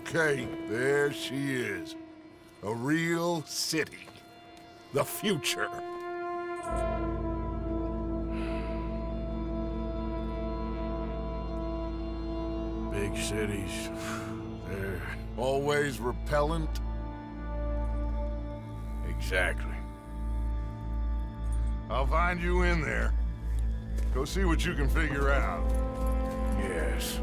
Okay, there she is. A real city. The future. Big cities. They're... Always repellent. Exactly. I'll find you in there. Go see what you can figure out. Yes.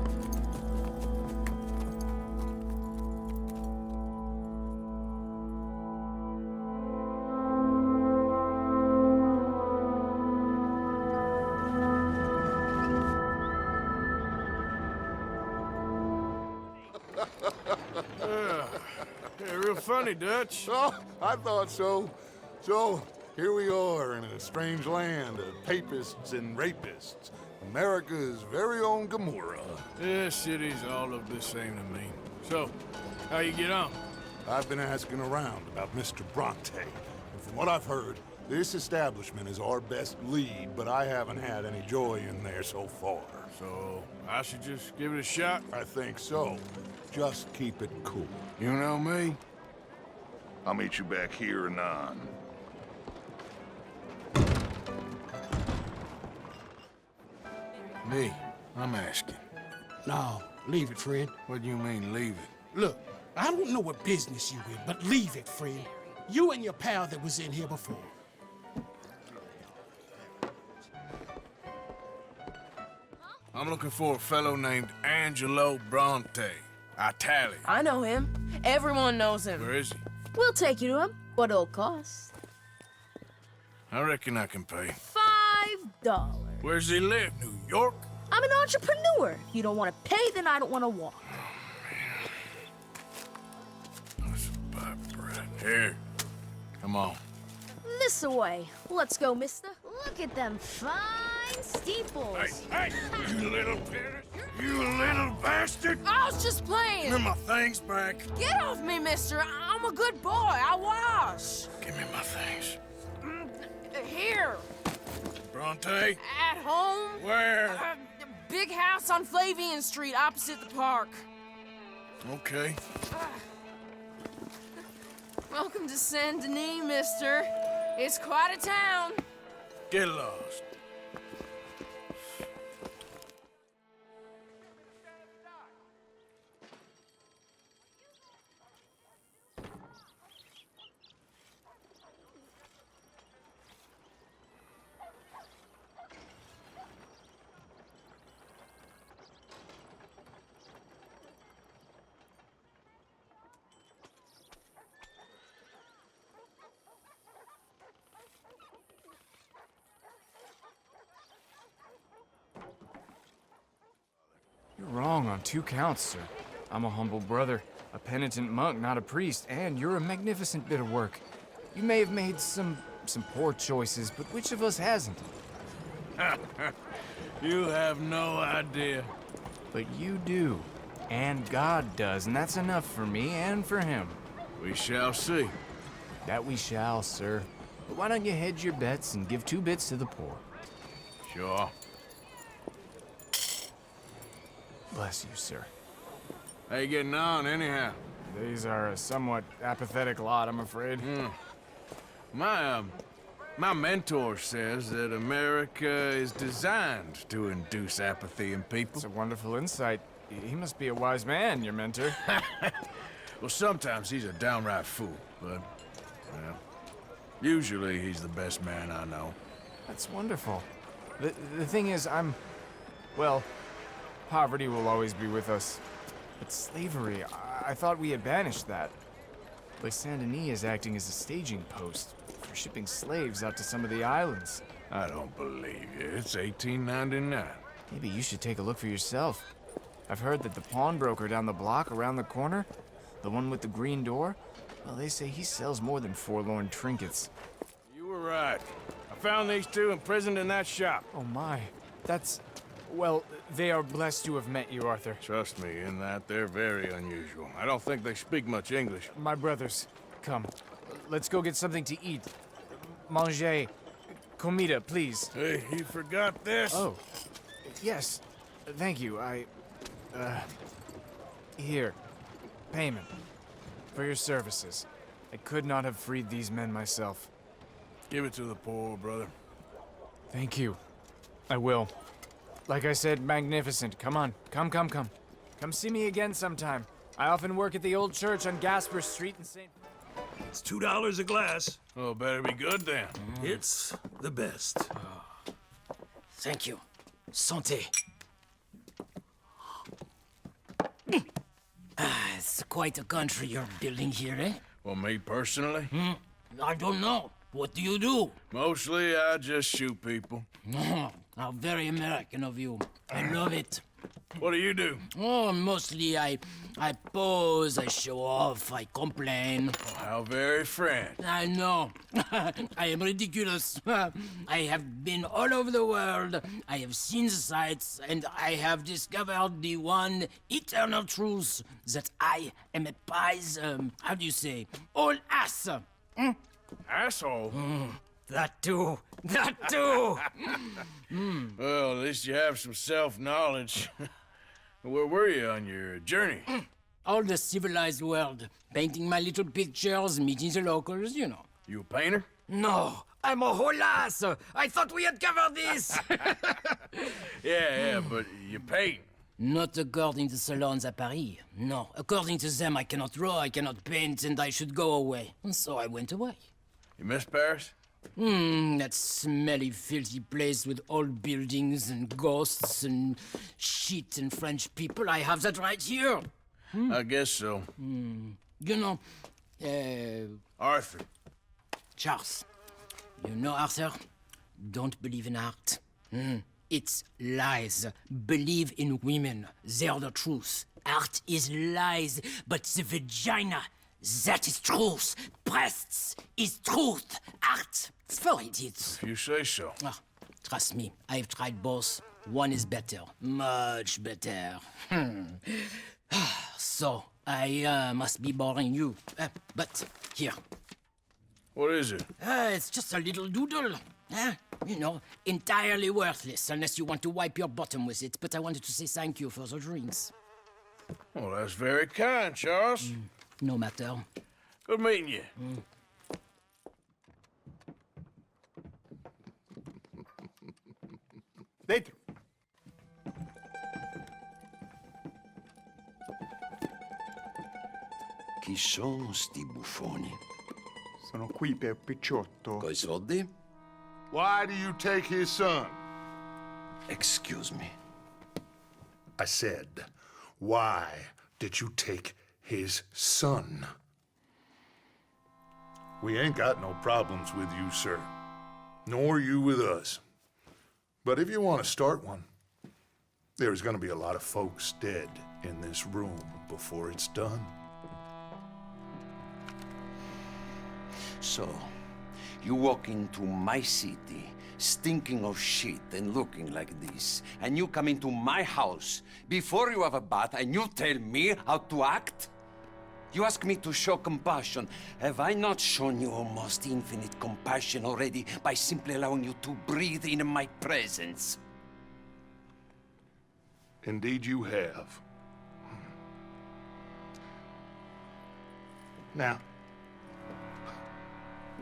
Yeah, real funny, Dutch. Oh, I thought so. So, here we are in a strange land of papists and rapists. America's very own Gomorrah. Yeah, cities all look the same to me. So, how you get on? I've been asking around about Mr. Bronte. And from what I've heard, this establishment is our best lead, but I haven't had any joy in there so far. So, I should just give it a shot? I think so. Just keep it cool. You know me? I'll meet you back here anon. Me? I'm asking. No, leave it, friend. What do you mean, leave it? Look, I don't know what business you in, but leave it, friend. You and your pal that was in here before. I'm looking for a fellow named Angelo Bronte. Italian. I know him. Everyone knows him. Where is he? We'll take you to him. What it'll cost? I reckon I can pay. $5. Where's he live? New York? I'm an entrepreneur. You don't want to pay, then I don't want to walk. Let's buy bread. Here. Come on. This away. Let's go, mister. Look at them fine steeples. Hey, you little pitter! You little bastard! I was just playing. Give me my things back. Get off me, mister. I'm a good boy. I wash. Give me my things. Here. Bronte? At home. Where? Big house on Flavian Street, opposite the park. Okay. Welcome to Saint Denis, mister. It's quite a town. Get lost. You're wrong on 2 counts, sir. I'm a humble brother, a penitent monk, not a priest, and you're a magnificent bit of work. You may have made some poor choices, but which of us hasn't? You have no idea. But you do. And God does, and that's enough for me and for him. We shall see. That we shall, sir. But why don't you hedge your bets and give 2 bits to the poor? Sure. Bless you, sir. How you getting on, anyhow? These are a somewhat apathetic lot, I'm afraid. My mentor says that America is designed to induce apathy in people. It's a wonderful insight. He must be a wise man, your mentor. Well, sometimes he's a downright fool, but, well, usually he's the best man I know. That's wonderful. The thing is, well, poverty will always be with us. But slavery, I thought we had banished that. Like Saint Denis is acting as a staging post for shipping slaves out to some of the islands. I don't believe you. It's 1899. Maybe you should take a look for yourself. I've heard that the pawnbroker down the block around the corner, the one with the green door, well, they say he sells more than forlorn trinkets. You were right. I found these 2 imprisoned in that shop. Oh my, that's... Well, they are blessed to have met you, Arthur. Trust me, in that they're very unusual. I don't think they speak much English. My brothers, come. Let's go get something to eat. Manger. Comida, please. Hey, you forgot this? Oh, yes. Thank you. Here. payment for your services. I could not have freed these men myself. Give it to the poor, brother. Thank you. I will. Like I said, magnificent. Come on. Come. Come see me again sometime. I often work at the old church on Gasper Street in St. It's $2 a glass. Oh, better be good then. It's the best. Thank you. Santé. It's quite a country you're building here, eh? Well, me personally? I don't know. What do you do? Mostly, I just shoot people. How very American of you. I love it. What do you do? Oh, mostly I pose, I show off, I complain. How very French. I know. I am ridiculous. I have been all over the world. I have seen the sights, and I have discovered the one eternal truth that I am a pies, how do you say, all ass. Asshole? That too. That too. Well, at least you have some self-knowledge. Where were you on your journey? All the civilized world. Painting my little pictures, meeting the locals, you know. You a painter? No, I'm a whole ass. I thought we had covered this. Yeah, but you paint. Not according to salons at Paris. No, according to them, I cannot draw, I cannot paint, and I should go away. And so I went away. You miss Paris? That smelly, filthy place with old buildings and ghosts and shit and French people. I have that right here. I guess so. You know, Arthur. Charles. You know, Arthur? Don't believe in art. It's lies. Believe in women. They're the truth. Art is lies, but the vagina, that is truth. Breasts is truth. Art, it's for idiots. If you say so. Ah, trust me, I've tried both. One is better. Much better. So, I must be boring you. But, here. What is it? It's just a little doodle. You know, entirely worthless unless you want to wipe your bottom with it. But I wanted to say thank you for the drinks. Well, that's very kind, Charles. No matter. Good meeting you. Dentro. Chi sono sti buffoni? Sono qui per Picciotto. Coi soldi? Why do you take his son? Excuse me. I said, why did you take his son? We ain't got no problems with you, sir. Nor you with us. But if you want to start one, there's gonna be a lot of folks dead in this room before it's done. So, you walk into my city, stinking of shit and looking like this, and you come into my house before you have a bath and you tell me how to act? You ask me to show compassion. Have I not shown you almost infinite compassion already by simply allowing you to breathe in my presence? Indeed you have. Now,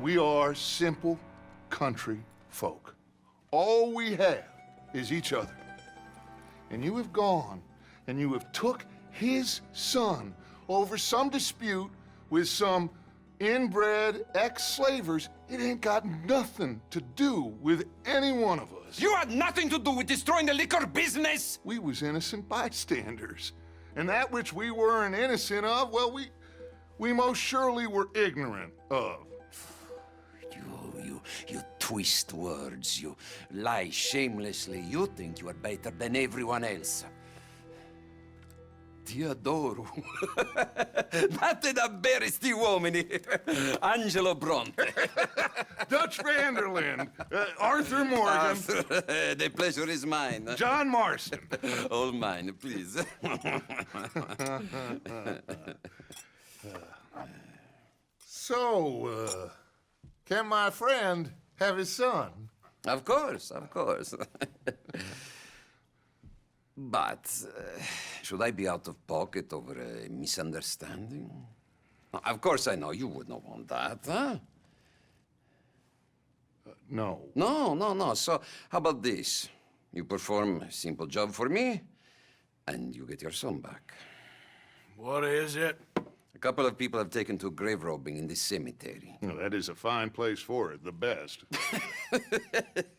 we are simple country folk. All we have is each other. And you have gone and you have took his son over some dispute with some inbred ex-slavers. It ain't got nothing to do with any one of us. You had nothing to do with destroying the liquor business! We was innocent bystanders. And that which we weren't innocent of, well, we most surely were ignorant of. You twist words, you lie shamelessly. You think you are better than everyone else. Ti adoro. Date davvero sti uomini. Angelo Bronte. Dutch Vanderland. Arthur Morgan. Arthur, the pleasure is mine. John Marston. All mine, please. So, can my friend have his son? Of course, of course. But Should I be out of pocket over a misunderstanding? Of course I know you would not want that, huh? No. No. So, how about this? You perform a simple job for me, and you get your son back. What is it? A couple of people have taken to grave robbing in this cemetery. Well, that is a fine place for it, the best.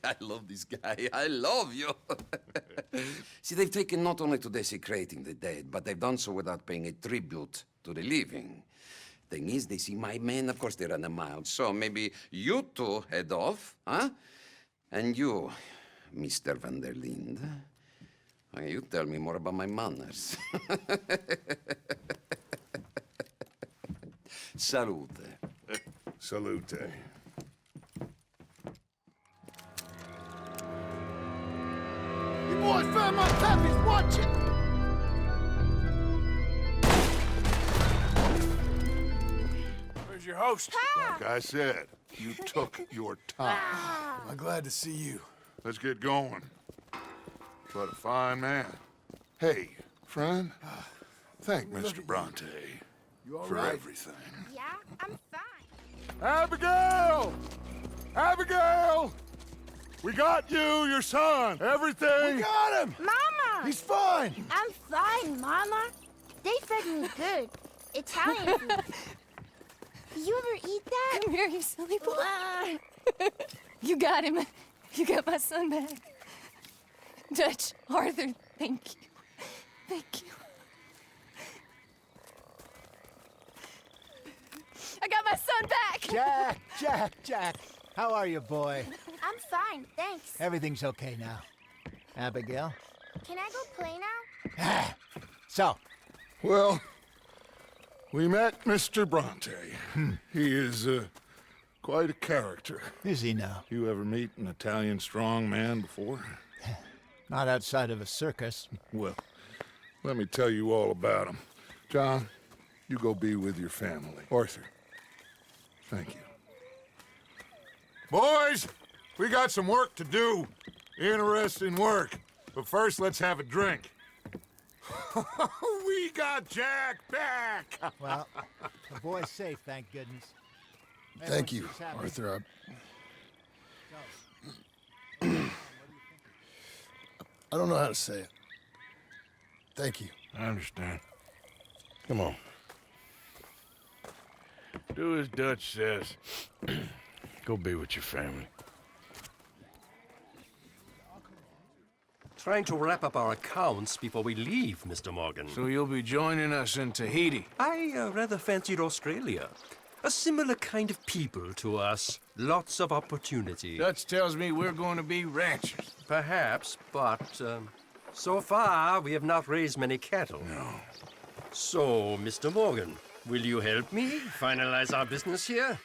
I love this guy. I love you. See, they've taken not only to desecrating the dead, but they've done so without paying a tribute to the living. Thing is, they see my men, of course they run a mile. So maybe you two head off, huh? And you, Mr. van der Linde, you tell me more about my manners. Salute. Salute. You boys found my puppies, watch it! Where's your host? Like I said, you took your time. I'm glad to see you. Let's get going. What a fine man. Hey, friend, thank Mr. Bronte for everything. Yeah, I'm fine. Abigail! Abigail! We got you, your son, everything. We got him! Mama! He's fine! I'm fine, Mama. They fed me good. Italian food. You ever eat that? Come here, you silly boy. You got him. You got my son back. Dutch, Arthur, thank you. Thank you. I got my son back! Jack. How are you, boy? I'm fine, thanks. Everything's okay now. Abigail? Can I go play now? So, Well, we met Mr. Bronte. He is quite a character. is he now? You ever meet an Italian strong man before? Not outside of a circus. Well, let me tell you all about him. John, you go be with your family. Arthur, thank you. Boys, we got some work to do. Interesting work. But first, let's have a drink. We got Jack back! Well, the boy's safe, thank goodness. Thank you, Arthur. I don't know how to say it. Thank you. I understand. Come on. Do as Dutch says. Go be with your family. Trying to wrap up our accounts before we leave, Mr. Morgan. So you'll be joining us in Tahiti? I rather fancied Australia. A similar kind of people to us. Lots of opportunity. Dutch tells me we're going to be ranchers. Perhaps, but so far we have not raised many cattle. No. So, Mr. Morgan, will you help me finalize our business here?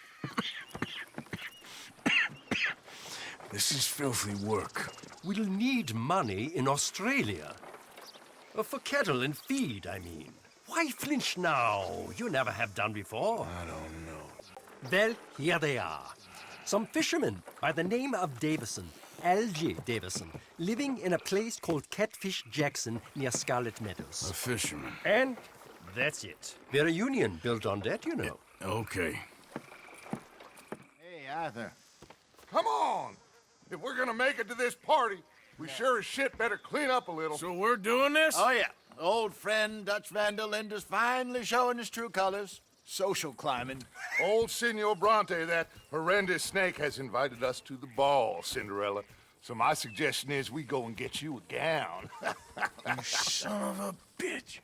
This is filthy work. We'll need money in Australia. For cattle and feed, I mean. Why flinch now? You never have done before. I don't know. Well, here they are. Some fishermen by the name of Davison, L.J. Davison, living in a place called Catfish Jackson near Scarlet Meadows. A fisherman. And that's it. We're a union built on that, you know. Okay. Hey, Arthur. Come on! If we're gonna make it to this party, we sure as shit better clean up a little. So we're doing this? Oh, yeah. Old friend Dutch van der Linde is finally showing his true colors. Social climbing. Old Senor Bronte, that horrendous snake, has invited us to the ball, Cinderella. So my suggestion is we go and get you a gown. You son of a bitch.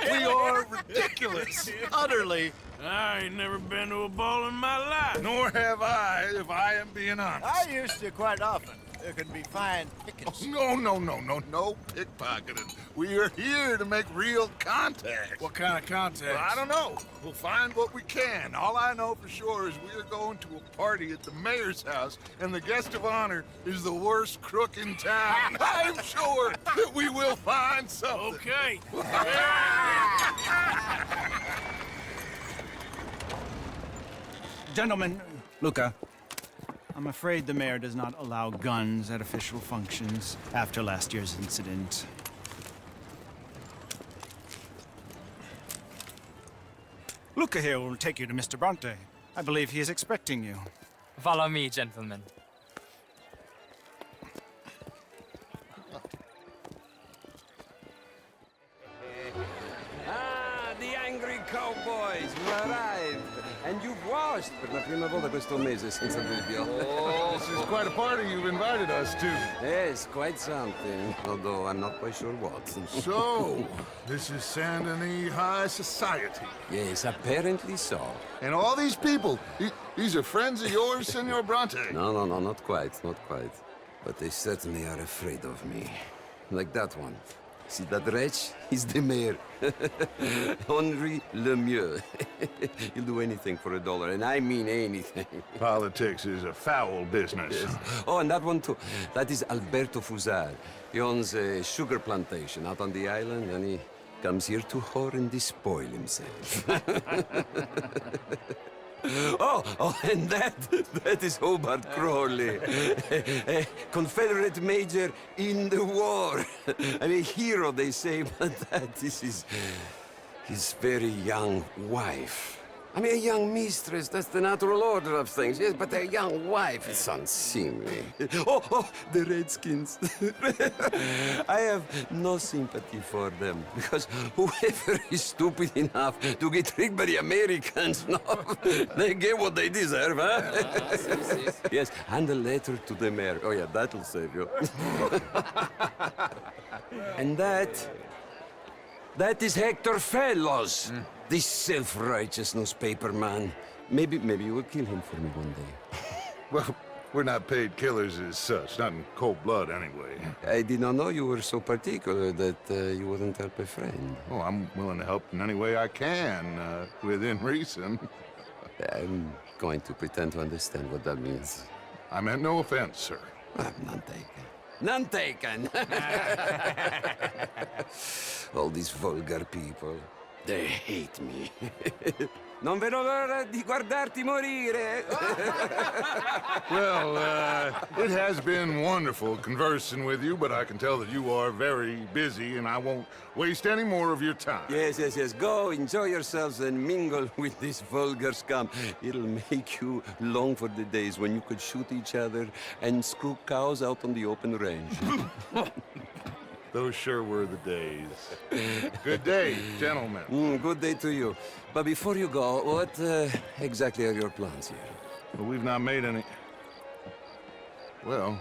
We are ridiculous. Utterly. I ain't never been to a ball in my life. Nor have I, if I am being honest. I used to quite often. There can be fine pickings. No pickpocketing. We are here to make real contact. What kind of contact? Well, I don't know. We'll find what we can. All I know for sure is we are going to a party at the mayor's house, and the guest of honor is the worst crook in town. I'm sure that we will find something. Okay. Gentlemen, Luca, I'm afraid the mayor does not allow guns at official functions after last year's incident. Luca here will take you to Mr. Bronte. I believe he is expecting you. Follow me, gentlemen. The angry cowboys have arrived. And you've washed per la prima volta questo mese senza dubbio. Oh, this is quite a party you've invited us to. Yes, quite something. Although I'm not quite sure what. So, this is Saint Denis High Society. Yes, apparently so. And all these people, these are friends of yours, Senor Bronte? No, not quite, not quite. But they certainly are afraid of me. Like that one. See that wretch? He's the mayor. Henri Lemieux. He'll do anything for $1, and I mean anything. Politics is a foul business. Yes. Oh, and that one too. That is Alberto Fusar. He owns a sugar plantation out on the island, and he comes here to whore and despoil himself. Oh, and that is Hobart Crawley, a Confederate major in the war. I mean, a hero, they say, but that is his very young wife. I mean, a young mistress, that's the natural order of things, yes, but a young wife, it's unseemly. Oh, the Redskins. I have no sympathy for them, because whoever is stupid enough to get tricked by the Americans, no, they get what they deserve, huh? Yes, and a letter to the mayor. Oh, yeah, that'll save you. And that is Hector Fellows. This self-righteous newspaper man. Maybe you will kill him for me one day. Well, we're not paid killers as such, not in cold blood anyway. I did not know you were so particular that you wouldn't help a friend. Oh, I'm willing to help in any way I can, within reason. I'm going to pretend to understand what that means. I meant no offense, sir. None taken. None taken! All these vulgar people. They hate me. Non vedo l'ora di guardarti morire. Well, it has been wonderful conversing with you, but I can tell that you are very busy, and I won't waste any more of your time. Yes. Go, enjoy yourselves, and mingle with this vulgar scum. It'll make you long for the days when you could shoot each other and screw cows out on the open range. Those sure were the days. Good day, gentlemen. Good day to you. But before you go, what exactly are your plans here? Well, we've not made any... Well,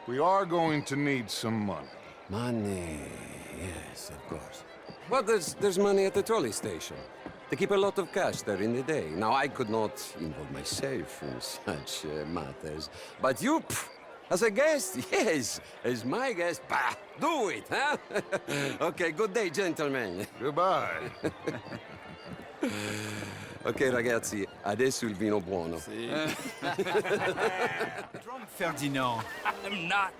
we are going to need some money. Money, yes, of course. Well, there's money at the trolley station. They keep a lot of cash there in the day. Now, I could not involve myself in such matters. But you... As a guest, yes. As my guest, bah, do it, huh? Okay, good day, gentlemen. Goodbye. Ok, ragazzi, adesso il vino buono. Drunk Ferdinand. I'm not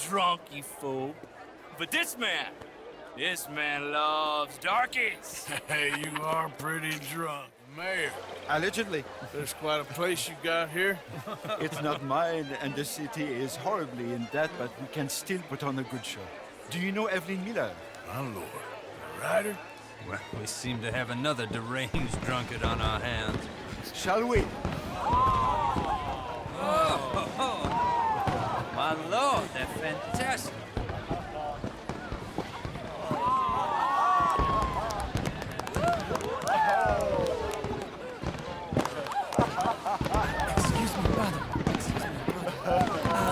drunk, you fool. But this man loves darkies. Hey, you are pretty drunk. Mayor. Allegedly. There's quite a place you got here. It's not mine, and the city is horribly in debt, but we can still put on a good show. Do you know Evelyn Miller? My lord. A writer? Well, we seem to have another deranged drunkard on our hands. Shall we? Oh, my lord, they're fantastic.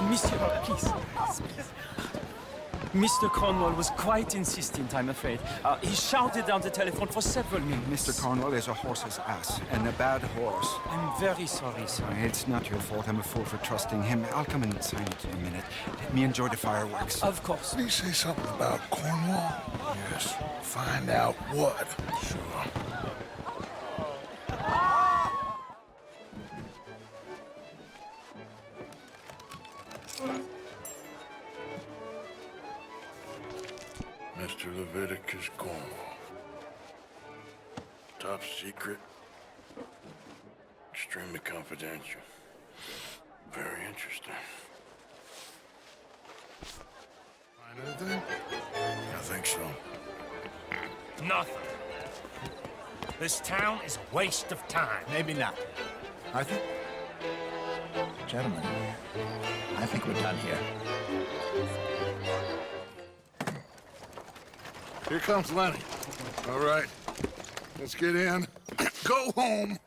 Monsieur, please. Mr. Cornwall was quite insistent, I'm afraid. He shouted down the telephone for several minutes. Mr. Cornwall is a horse's ass, and a bad horse. I'm very sorry, sir. It's not your fault. I'm a fool for trusting him. I'll come and sign it in a minute. Let me enjoy the fireworks. Of course. Did he say something about Cornwall? Yes. Find out what. Sure. Mr. Leviticus Cornwall. Top secret. Extremely confidential. Very interesting. Find anything? I think so. Nothing. This town is a waste of time. Maybe not. Arthur? Gentlemen, I think we're done here. Here comes Lenny. All right, let's get in. Go home.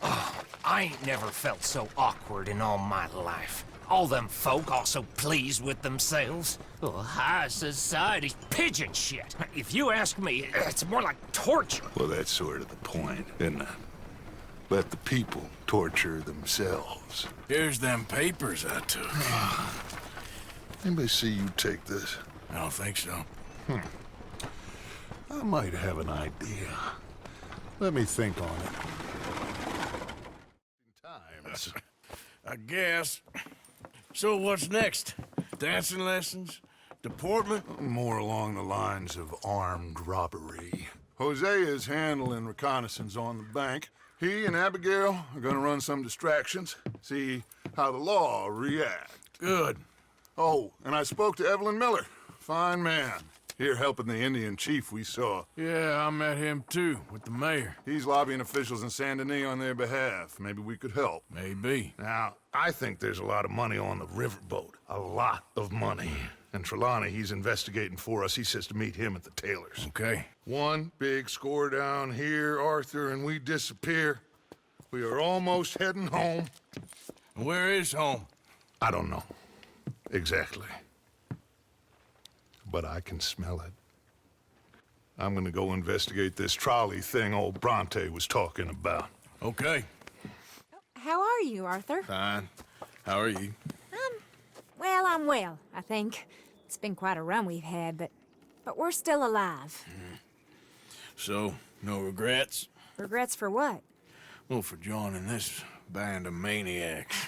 I ain't never felt so awkward in all my life. All them folk all so pleased with themselves. Oh, high society's pigeon shit. If you ask me, it's more like torture. Well, that's sort of the point, isn't it? Let the people torture themselves. Here's them papers I took. Anybody see you take this? I don't think so. I might have an idea. Let me think on it. Times, I guess. So what's next? Dancing lessons? Deportment? More along the lines of armed robbery. Jose is handling reconnaissance on the bank. He and Abigail are gonna run some distractions, see how the law react. Good. Oh, and I spoke to Evelyn Miller. Fine man. Here helping the Indian chief we saw. Yeah, I met him too, with the mayor. He's lobbying officials in Saint Denis on their behalf. Maybe we could help. Maybe. Now, I think there's a lot of money on the riverboat. A lot of money. And Trelawney, he's investigating for us. He says to meet him at the Taylor's. Okay. One big score down here, Arthur, and we disappear. We are almost heading home. Where is home? I don't know. Exactly. But I can smell it. I'm gonna go investigate this trolley thing old Bronte was talking about. Okay. How are you, Arthur? Fine. How are you? Well, I'm well, I think. It's been quite a run we've had, but we're still alive. So, no regrets? Regrets for what? Well, for joining this band of maniacs.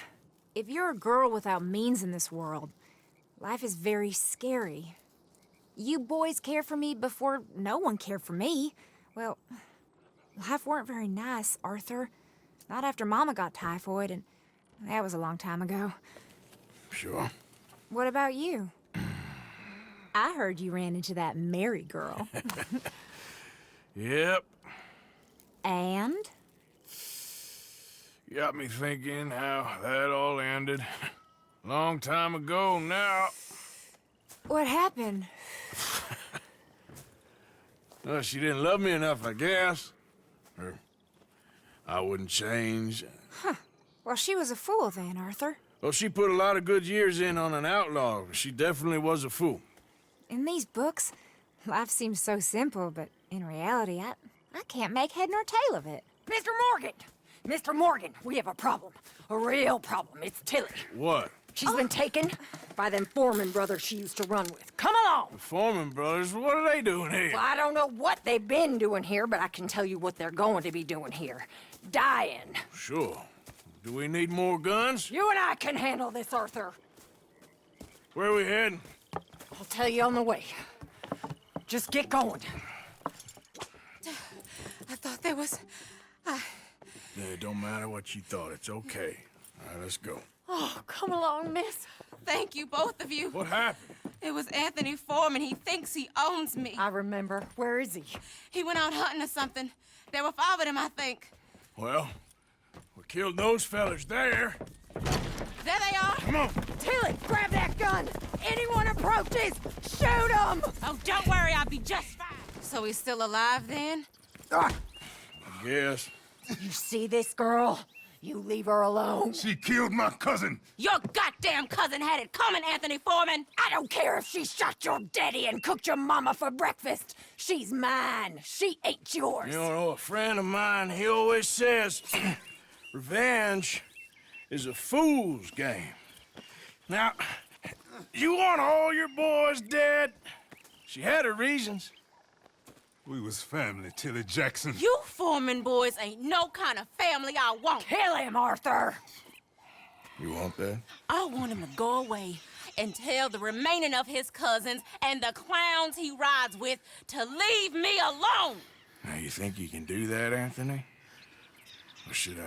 If you're a girl without means in this world, life is very scary. You boys cared for me before no one cared for me. Well, life weren't very nice, Arthur. Not after Mama got typhoid, and that was a long time ago. Sure. What about you? I heard you ran into that Mary girl. Yep. And? Got me thinking how that all ended. Long time ago now. What happened? Well, she didn't love me enough, I guess. Or I wouldn't change. Huh. Well, she was a fool then, Arthur. Well, she put a lot of good years in on an outlaw. She definitely was a fool. In these books, life seems so simple, but in reality, I can't make head nor tail of it. Mr. Morgan! Mr. Morgan, we have a problem. A real problem. It's Tilly. What? She's been taken by them Foreman brothers she used to run with. Come along! The Foreman brothers? What are they doing here? Well, I don't know what they've been doing here, but I can tell you what they're going to be doing here. Dying. Sure. Do we need more guns? You and I can handle this, Arthur. Where are we heading? I'll tell you on the way. Just get going. I thought there was... Yeah, it don't matter what you thought. It's okay. All right, let's go. Oh, come along, miss. Thank you, both of you. What happened? It was Anthony Foreman. He thinks he owns me. I remember. Where is he? He went out hunting or something. There were 5 of them, I think. Well, we killed those fellas there. There they are. Come on. Tilly, grab that gun. Anyone approaches, shoot them. Oh, don't worry. I'll be just fine. So he's still alive then? I guess. You see this girl? You leave her alone. She killed my cousin. Your goddamn cousin had it coming, Anthony Foreman. I don't care if she shot your daddy and cooked your mama for breakfast. She's mine. She ate yours. You know, a friend of mine, he always says, revenge is a fool's game. Now, you want all your boys dead? She had her reasons. We was family, Tilly Jackson. You Foreman boys ain't no kind of family I want. Kill him, Arthur. You want that? I want him to go away and tell the remaining of his cousins and the clowns he rides with to leave me alone. Now, you think you can do that, Anthony? Or should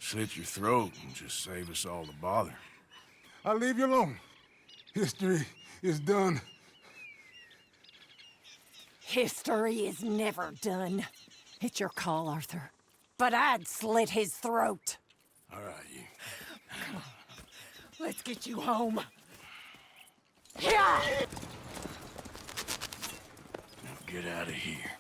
Slit your throat and just save us all the bother. I'll leave you alone. History is done. History is never done. It's your call, Arthur. But I'd slit his throat. All right, you. Come on. Let's get you home. Yeah! Now get out of here.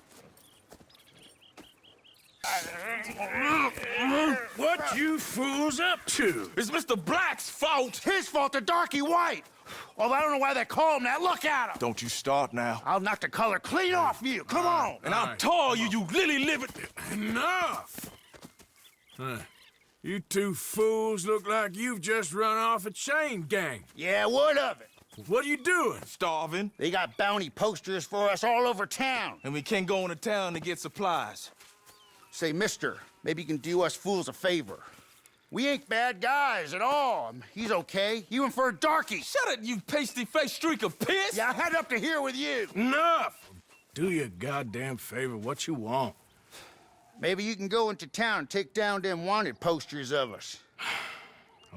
What you fools up to? It's Mr. Black's fault. His fault, the darky white. Although I don't know why they call him that. Look at him. Don't you start now. I'll knock the color clean off you. Come on. And I'll tell you, you lily livered. Enough! Huh. You two fools look like you've just run off a chain gang. Yeah, what of it? What are you doing? Starving. They got bounty posters for us all over town. And we can't go into town to get supplies. Say, mister, maybe you can do us fools a favor. We ain't bad guys at all. He's okay. You and for a darky. Shut it, you pasty-faced streak of piss! Yeah, I had up to here with you. Enough! Do your goddamn favor what you want. Maybe you can go into town and take down them wanted posters of us.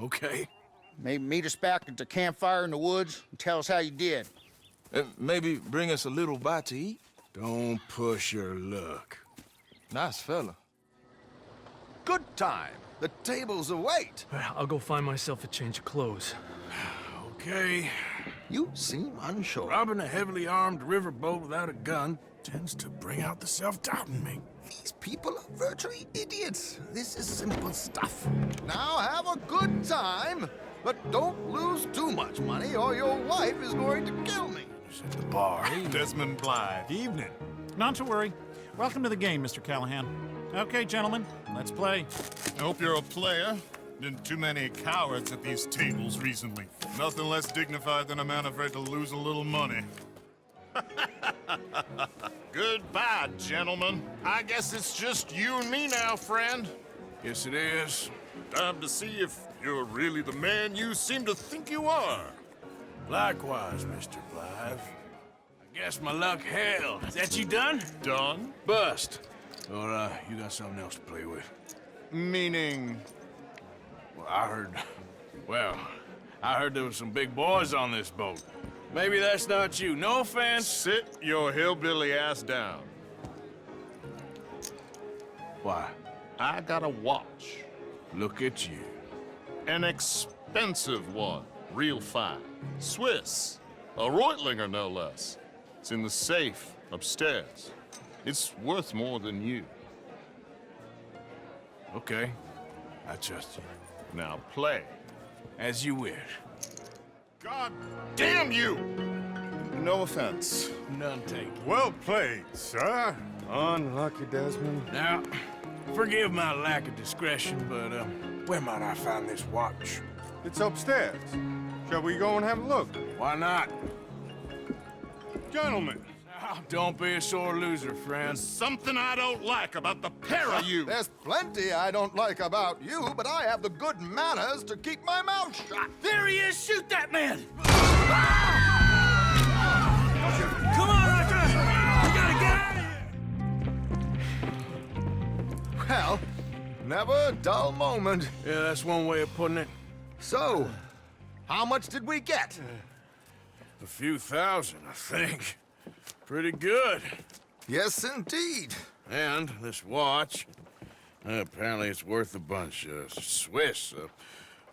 Okay. Maybe meet us back at the campfire in the woods and tell us how you did. Maybe bring us a little bite to eat. Don't push your luck. Nice fella. Good time. The tables await. I'll go find myself a change of clothes. Okay. You seem unsure. Robbing a heavily armed riverboat without a gun tends to bring out the self-doubt in me. These people are virtually idiots. This is simple stuff. Now have a good time, but don't lose too much money or your wife is going to kill me. It's at the bar. Desmond Blythe. Evening. Not to worry. Welcome to the game, Mr. Callahan. Okay, gentlemen, let's play. I hope you're a player. Been too many cowards at these tables recently. Nothing less dignified than a man afraid to lose a little money. Goodbye, gentlemen. I guess it's just you and me now, friend. Yes, it is. Time to see if you're really the man you seem to think you are. Likewise, Mr. Blythe. I guess my luck held. Is that you done? Done? Bust. Or, you got something else to play with? Meaning? Well, I heard there was some big boys on this boat. Maybe that's not you. No offense. Sit your hillbilly ass down. Why? I got a watch. Look at you. An expensive one. Real fine. Swiss. A Reutlinger, no less. It's in the safe upstairs. It's worth more than you. Okay. I trust you. Now play. As you wish. God damn you! No offense. None taken. Well played, sir. Unlucky, Desmond. Now, forgive my lack of discretion, but, where might I find this watch? It's upstairs. Shall we go and have a look? Why not? Gentlemen. Don't be a sore loser, friend. There's something I don't like about the pair of you. There's plenty I don't like about you, but I have the good manners to keep my mouth shut. There he is! Shoot that man! Come on, Arthur! We gotta get out of here! Well, never a dull moment. Yeah, that's one way of putting it. So, how much did we get? A few thousand, I think. Pretty good. Yes, indeed. And this watch, apparently it's worth a bunch. Swiss, a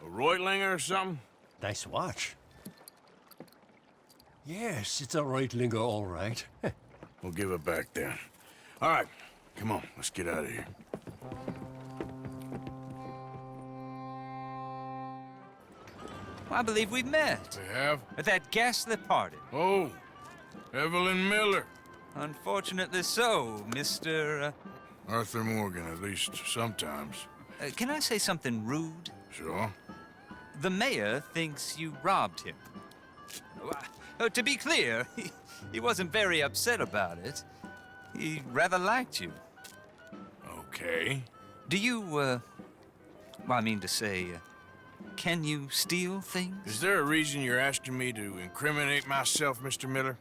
Reutlinger or something? Nice watch. Yes, it's a Reutlinger, all right. We'll give it back then. All right, come on, let's get out of here. I believe we've met. We have? At that ghastly party. Oh, Evelyn Miller. Unfortunately so, Mr. Arthur Morgan, at least sometimes. Can I say something rude? Sure. The mayor thinks you robbed him. To be clear, he wasn't very upset about it. He rather liked you. Okay. Do you, well, I mean to say, can you steal things? Is there a reason you're asking me to incriminate myself, Mr. Miller?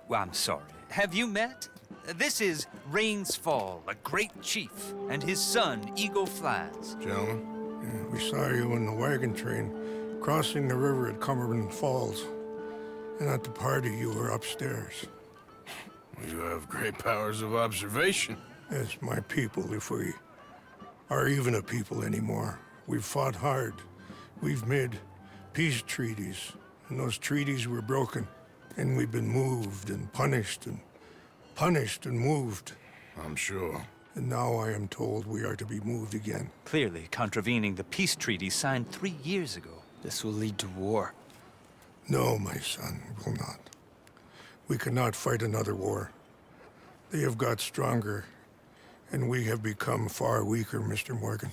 Well, I'm sorry. Have you met? This is Rains Fall, a great chief, and his son, Eagle Flies. Gentlemen? Yeah, we saw you in the wagon train crossing the river at Cumberland Falls. And at the party, you were upstairs. You have great powers of observation. Yes, my people, if we are even a people anymore. We've fought hard. We've made peace treaties, and those treaties were broken. And we've been moved and punished and moved. I'm sure. And now I am told we are to be moved again. Clearly contravening the peace treaty signed 3 years ago. This will lead to war. No, my son, it will not. We cannot fight another war. They have got stronger, and we have become far weaker, Mr. Morgan.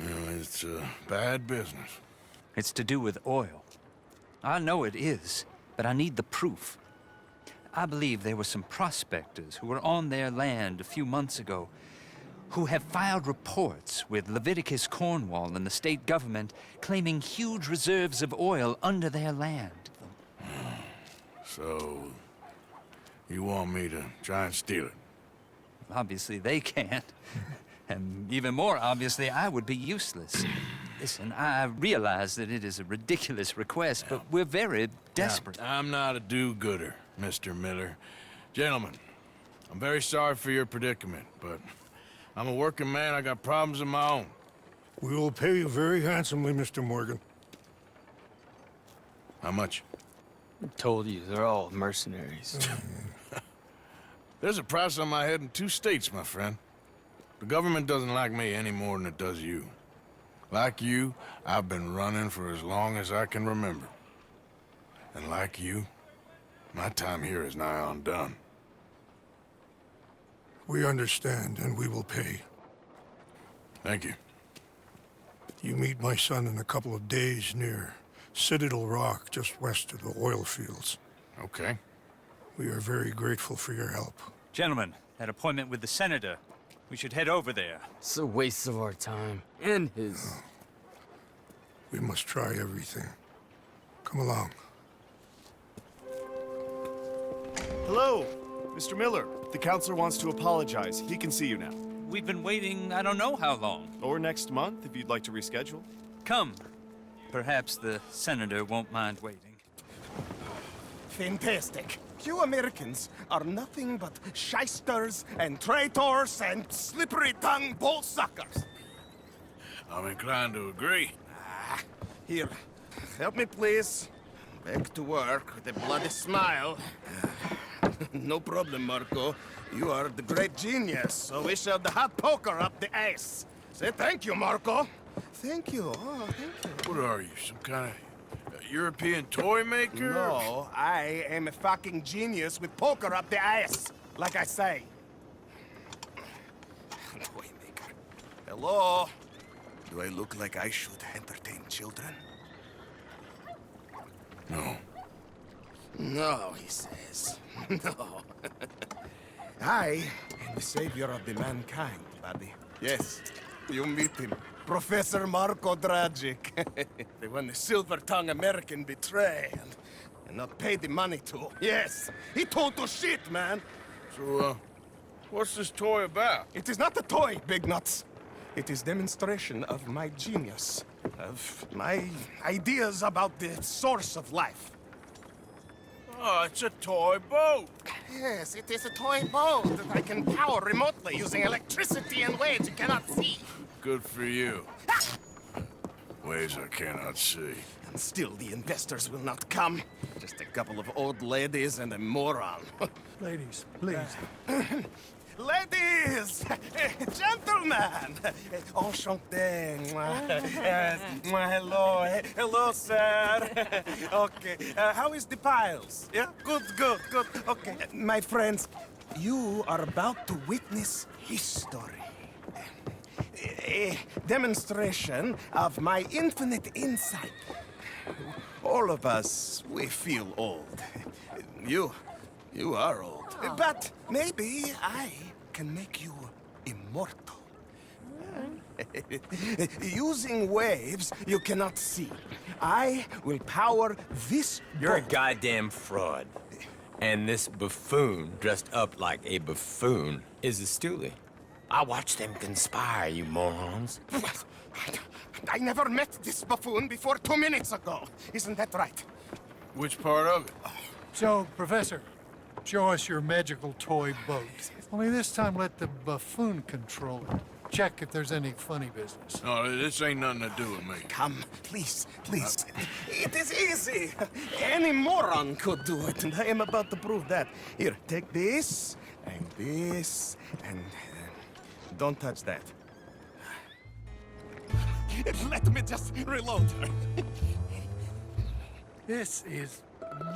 Well, it's bad business. It's to do with oil. I know it is, but I need the proof. I believe there were some prospectors who were on their land a few months ago who have filed reports with Leviticus Cornwall and the state government claiming huge reserves of oil under their land. So, you want me to try and steal it? Obviously they can't. And even more obviously, I would be useless. Listen, I realize that it is a ridiculous request, but we're very desperate. Now, I'm not a do-gooder, Mr. Miller. Gentlemen, I'm very sorry for your predicament, but I'm a working man. I got problems of my own. We will pay you very handsomely, Mr. Morgan. How much? I told you, they're all mercenaries. There's a price on my head in 2 states, my friend. The government doesn't like me any more than it does you. Like you, I've been running for as long as I can remember. And like you, my time here is nigh undone. We understand, and we will pay. Thank you. You meet my son in a couple of days near Citadel Rock, just west of the oil fields. Okay. We are very grateful for your help. Gentlemen, that appointment with the senator. We should head over there. It's a waste of our time. And his. Oh. We must try everything. Come along. Hello, Mr. Miller. The counselor wants to apologize. He can see you now. We've been waiting I don't know how long. Or next month, if you'd like to reschedule. Come. Perhaps the senator won't mind waiting. Fantastic. You Americans are nothing but shysters and traitors and slippery-tongued bull suckers. I'm inclined to agree. Here, help me, please. Back to work with a bloody smile. No problem, Marco. You are the great genius, so we shall the hot poker up the ass. Say thank you, Marco. Thank you. Oh, thank you. What are you, some kind of European toy maker? No, I am a fucking genius with poker up the ass, like I say. Toy maker. Hello? Do I look like I should entertain children? No. No, he says. No. I am the savior of the mankind, buddy. Yes, you meet him. Professor Marco Dragic. The one the silver-tongued American betray and not pay the money to. Yes, he total shit, man. So, what's this toy about? It is not a toy, Big Nuts. It is demonstration of my genius, of my ideas about the source of life. Oh, it's a toy boat. Yes, it is a toy boat that I can power remotely using electricity in ways you cannot see. Good for you. Ways I cannot see. And still the investors will not come. Just a couple of old ladies and a moron. Ladies, please. Ladies! Gentlemen! Enchanté. Hello. Hello, sir. Okay. How is the piles? Yeah? Good. Okay. My friends, you are about to witness history. A demonstration of my infinite insight. All of us, we feel old. You are old. But maybe I can make you immortal. Using waves you cannot see, I will power this You're a boat. goddamn fraud. And this buffoon, dressed up like a buffoon, is a stoolie. I watched them conspire, you morons. I never met this buffoon before 2 minutes ago. Isn't that right? Which part of it? So, Professor, show us your magical toy boat. Only this time let the buffoon control it. Check if there's any funny business. No, this ain't nothing to do with me. Come, please, please. It is easy. Any moron could do it, and I am about to prove that. Here, take this, and don't touch that. Let me just reload. This is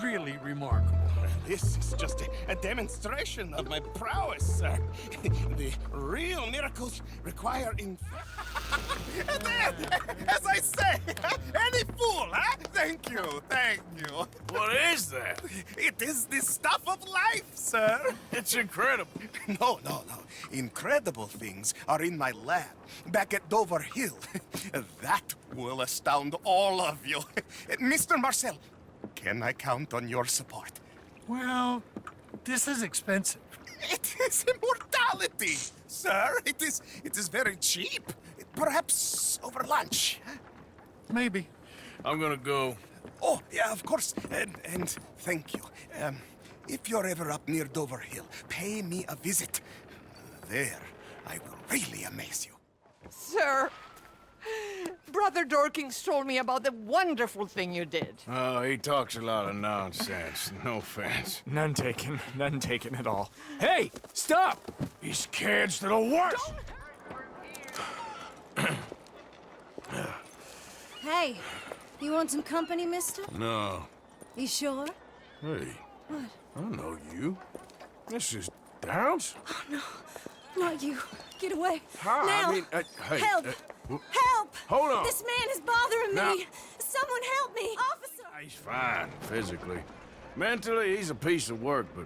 really remarkable. This is just a demonstration of my prowess, sir. The real miracles require as I say, any fool, huh? Thank you, thank you. What is that? It is the stuff of life, sir. It's incredible. No. Incredible things are in my lab, back at Dover Hill. That will astound all of you. Mr. Marcel, can I count on your support? Well, this is expensive. It is immortality, sir. It is very cheap. Perhaps over lunch. Maybe. I'm gonna go. Oh, yeah, of course. And thank you. If you're ever up near Dover Hill, pay me a visit. There, I will really amaze you. Sir, Brother Dorkins told me about the wonderful thing you did. Oh, he talks a lot of nonsense. No offense. None taken at all. Hey, stop! These kids to the worst! Hey, you want some company, mister? No. You sure? Hey, What? I know you. This is Downs? Oh, no. Not you. Get away. Huh? Now! I mean, hey, Help! Help! hold on. This man is bothering Now- me! Someone help me! Officer! He's fine, physically. Mentally, he's a piece of work, but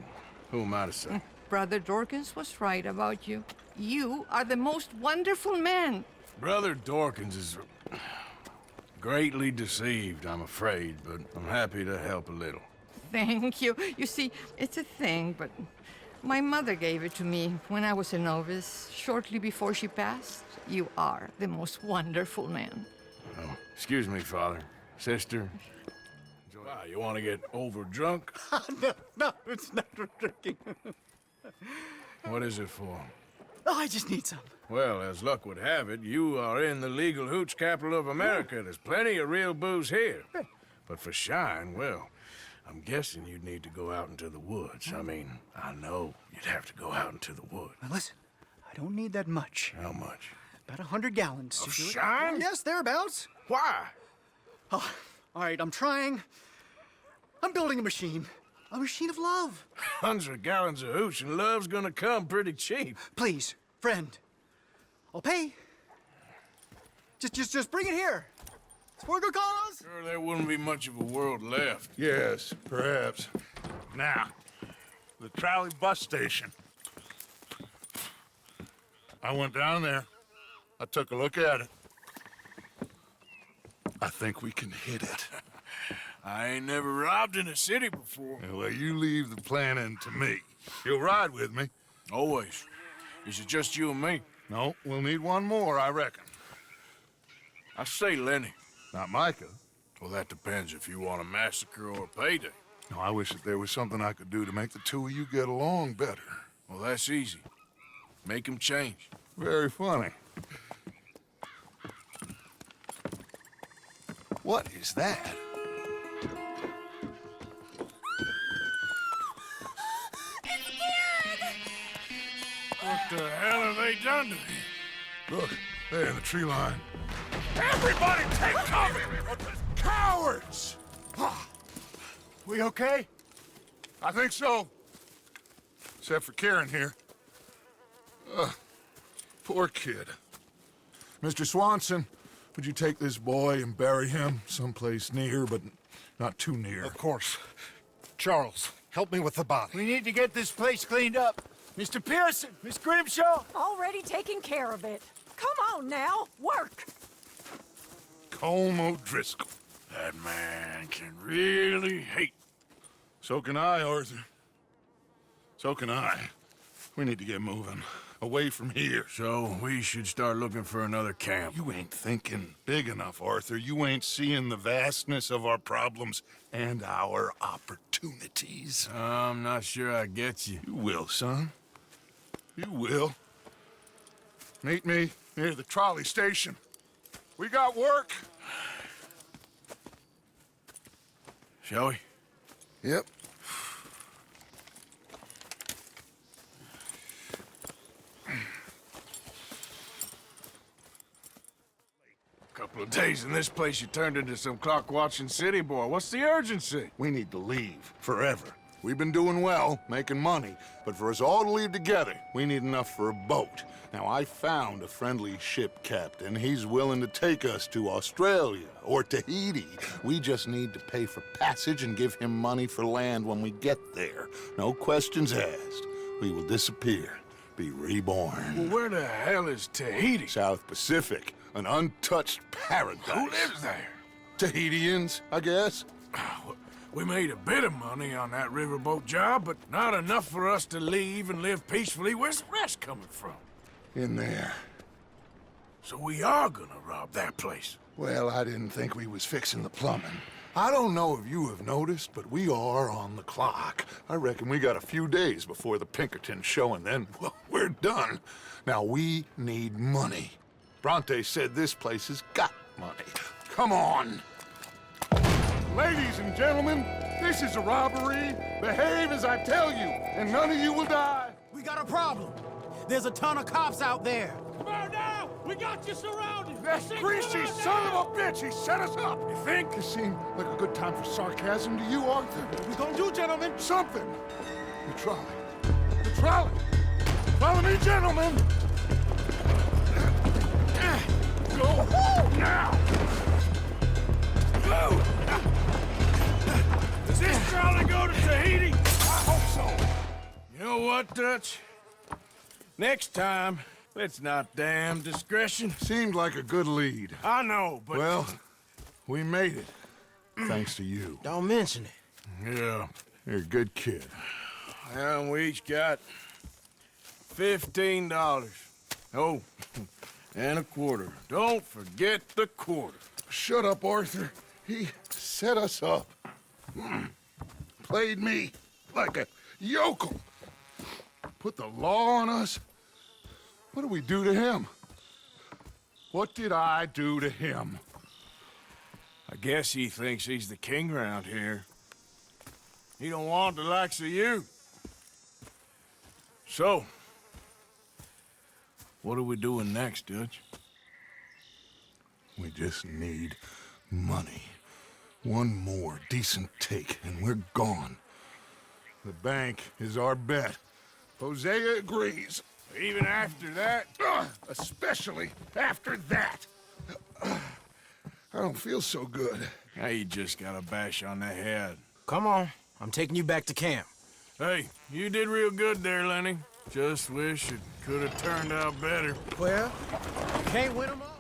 who am I to say? Brother Dorkins was right about you. You are the most wonderful man. Brother Dorkins is greatly deceived, I'm afraid, but I'm happy to help a little. Thank you. You see, it's a thing, but my mother gave it to me when I was a novice, shortly before she passed. You are the most wonderful man. Oh, excuse me, Father. Sister. Wow, you want to get over drunk? No, it's not for drinking. What is it for? Oh, I just need some. Well, as luck would have it, you are in the legal hooch capital of America. There's plenty of real booze here. But for shine, well, I'm guessing you'd need to go out into the woods. I mean, I know you'd have to go out into the woods. Now listen, I don't need that much. How much? About 100 gallons. Of to do it. shine? Yes, thereabouts. Why? Oh, all right, I'm trying. I'm building a machine. A machine of love. 100 gallons of hooch and love's gonna come pretty cheap. Please, friend. I'll pay. Just bring it here. It's for a good cause. Sure, there wouldn't be much of a world left. Yes, perhaps. Now, the trolley bus station. I went down there. I took a look at it. I think we can hit it. I ain't never robbed in a city before. Well, you leave the planning to me. You'll ride with me. Always. Is it just you and me? No, we'll need one more, I reckon. I say Lenny. Not Micah. Well, that depends if you want a massacre or a payday. No, I wish that there was something I could do to make the two of you get along better. Well, that's easy. Make them change. Very funny. What is that? What the hell have they done to me? Look, there in the tree line. Everybody take cover! Cowards! We okay? I think so. Except for Karen here. Poor kid. Mr. Swanson, would you take this boy and bury him someplace near, but not too near? Of course. Charles, help me with the body. We need to get this place cleaned up. Mr. Pearson, Miss Grimshaw. Already taking care of it. Come on now, work. Colm O'Driscoll. That man can really hate. So can I, Arthur. So can I. We need to get moving. Away from here. So we should start looking for another camp. You ain't thinking big enough, Arthur. You ain't seeing the vastness of our problems and our opportunities. I'm not sure I get you. You will, son. You will. Meet me near the trolley station. We got work. Shall we? Yep. Couple of days in this place, you turned into some clock-watching city boy. What's the urgency? We need to leave. Forever. We've been doing well, making money, but for us all to leave together, we need enough for a boat. Now, I found a friendly ship captain. He's willing to take us to Australia or Tahiti. We just need to pay for passage and give him money for land when we get there. No questions asked. We will disappear, be reborn. Well, where the hell is Tahiti? South Pacific, an untouched paradise. Who lives there? Tahitians, I guess. We made a bit of money on that riverboat job, but not enough for us to leave and live peacefully. Where's the rest coming from? In there. So we are gonna rob that place. Well, I didn't think we was fixing the plumbing. I don't know if you have noticed, but we are on the clock. I reckon we got a few days before the Pinkertons show, and then, well, we're done. Now, we need money. Bronte said this place has got money. Come on. Ladies and gentlemen, this is a robbery. Behave as I tell you, and none of you will die. We got a problem. There's a ton of cops out there. Come on now! We got you surrounded! That greasy son of a bitch, he set us up! You think? It seemed like a good time for sarcasm to you, Arthur. What we gonna do, gentlemen? Something! The trolley. The trolley! Follow me, gentlemen! Go now! Go! Does this trolley go to Tahiti? I hope so. You know what, Dutch? Next time, let's not damn discretion. Seemed like a good lead. I know, but... Well, we made it. Thanks to you. Don't mention it. Yeah. You're a good kid. And we each got $15. Oh, and a quarter. Don't forget the quarter. Shut up, Arthur. He set us up. Played me like a yokel. Put the law on us. What did we do to him? What did I do to him? I guess he thinks he's the king around here. He don't want the likes of you. So, what are we doing next, Dutch? We just need money. One more decent take, and we're gone. The bank is our bet. Hosea agrees. Even after that? Especially after that. I don't feel so good. Now you just got a bash on the head. Come on. I'm taking you back to camp. Hey, you did real good there, Lenny. Just wish it could have turned out better. Well, you can't win them all.